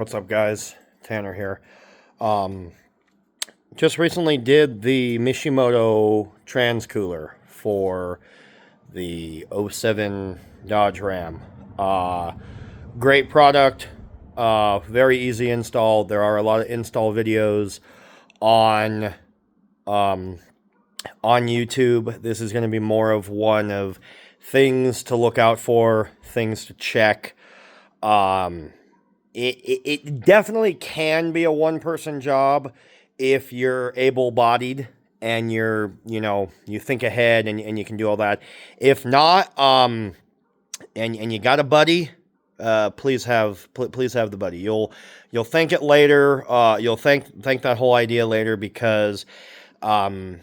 What's up, guys? Tanner here. Um, just recently did the Mishimoto transcooler for the '07 Dodge Ram. Great product. Very easy install. There are a lot of install videos on um, on YouTube. This is going to be more of one of things to look out for, things to check. Um, it definitely can be a one-person job if you're able-bodied and you think ahead and you can do all that. If not, and you got a buddy, please have the buddy. You'll thank it later. You'll thank that whole idea later because the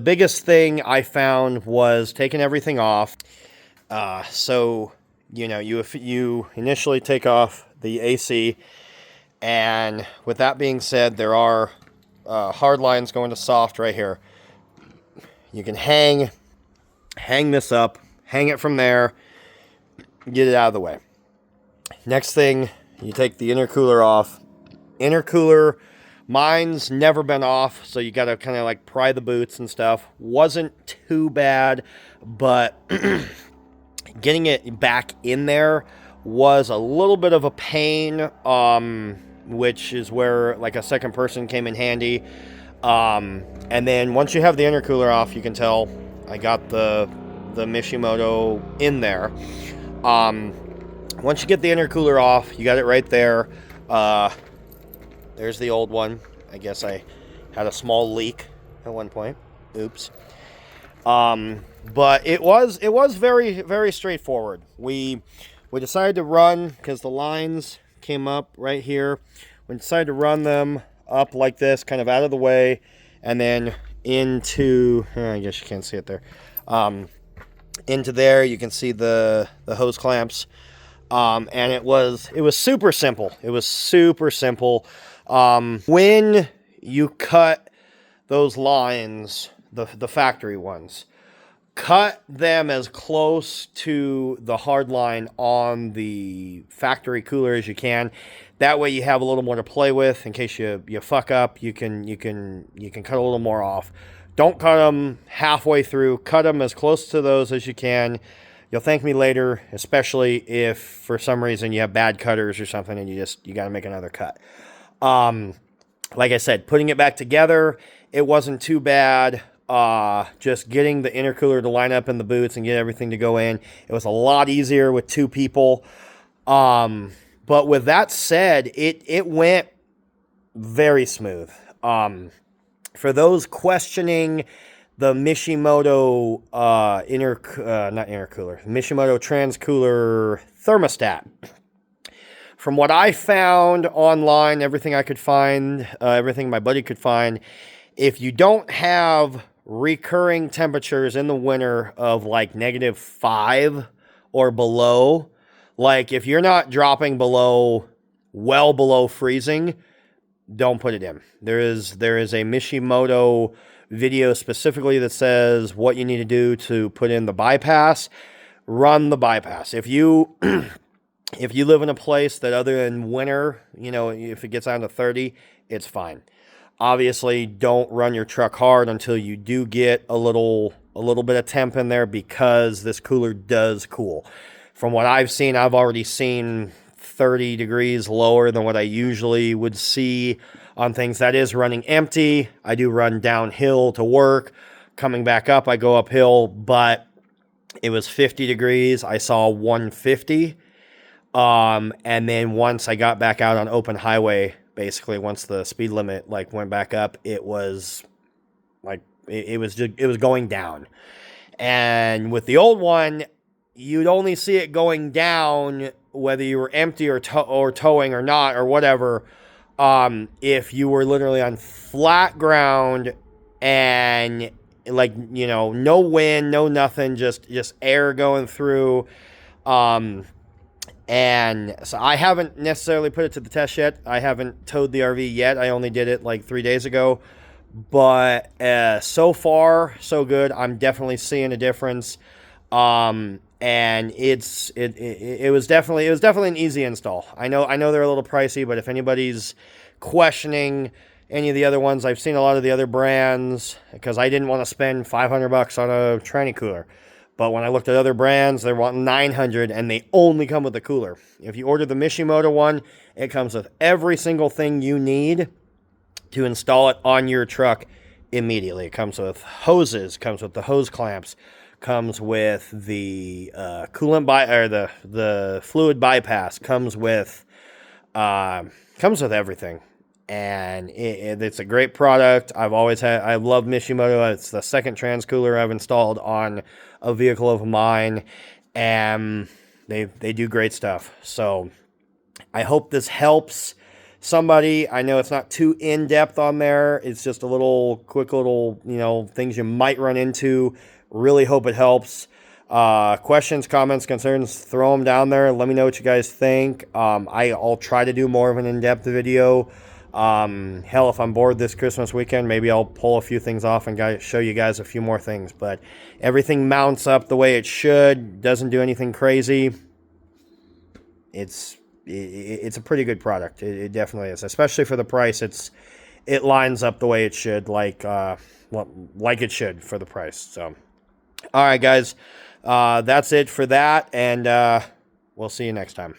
biggest thing I found was taking everything off. So you initially take off the AC, and with that being said, there are hard lines going to soft right here. You can hang this up, hang it from there, get it out of the way. Next thing, you take the intercooler off. Intercooler, mine's never been off, so you gotta kind of like pry the boots and stuff. Wasn't too bad, but getting it back in there was a little bit of a pain, which is where like a second person came in handy. And then once you have the intercooler off, you can tell I got the Mishimoto in there. Once you get the intercooler off, you got it right there. There's the old one. I guess I had a small leak at one point. Oops. But it was very, very straightforward. We decided to run, because the lines came up right here. We decided to run them up like this, kind of out of the way, and then into, I guess you can't see it there. Into there, you can see the hose clamps. And it was super simple. It was super simple. When you cut those lines, the factory ones, cut them as close to the hard line on the factory cooler as you can. That way you have a little more to play with in case you fuck up. You can cut a little more off. Don't cut them halfway through. Cut them as close to those as you can. You'll thank me later, especially if for some reason you have bad cutters or something and you got to make another cut. Like I said, putting it back together, it wasn't too bad. Just getting the intercooler to line up in the boots and get everything to go in. It was a lot easier with two people. But with that said, it went very smooth. For those questioning the Mishimoto Mishimoto transcooler thermostat. From what I found online, everything I could find, everything my buddy could find, if you don't have recurring temperatures in the winter of like -5 or below, like if you're not dropping well below freezing, don't put it in. There is a Mishimoto video specifically that says what you need to do to put in the bypass. Run the bypass. If you live in a place that other than winter, if it gets down to 30, it's fine. Obviously, don't run your truck hard until you do get a little bit of temp in there, because this cooler does cool. From what I've seen, I've already seen 30 degrees lower than what I usually would see on things. That is running empty. I do run downhill to work. Coming back up, I go uphill, but it was 50 degrees. I saw 150. And then once I got back out on open highway, basically once the speed limit went back up, it was it was going down. And with the old one, you'd only see it going down whether you were empty or towing or not or whatever. If you were literally on flat ground and no wind, no nothing, just air going through. And so I haven't necessarily put it to the test yet. I haven't towed the RV yet. I only did it 3 days ago. But so far, so good. I'm definitely seeing a difference. and it was definitely an easy install. I know they're a little pricey, but if anybody's questioning any of the other ones, I've seen a lot of the other brands because I didn't want to spend $500 on a tranny cooler. But when I looked at other brands, they want $900 and they only come with the cooler. If you order the Mishimoto one, it comes with every single thing you need to install it on your truck immediately. It comes with hoses, comes with the hose clamps, comes with the the fluid bypass, comes with everything. And it's a great product. I love Mishimoto. It's the second transcooler I've installed on a vehicle of mine, and they do great stuff. So I hope this helps somebody. I know it's not too in-depth on there. It's just a quick little, things you might run into. Really hope it helps. Questions, comments, concerns, throw them down there. Let me know what you guys think. I'll try to do more of an in-depth video. Hell, if I'm bored this Christmas weekend, maybe I'll pull a few things off and show you guys a few more things. But everything mounts up the way it should. Doesn't do anything crazy. It's a pretty good product. It definitely is, especially for the price. It lines up the way it should, like it should for the price. So, all right, guys, that's it for that, and we'll see you next time.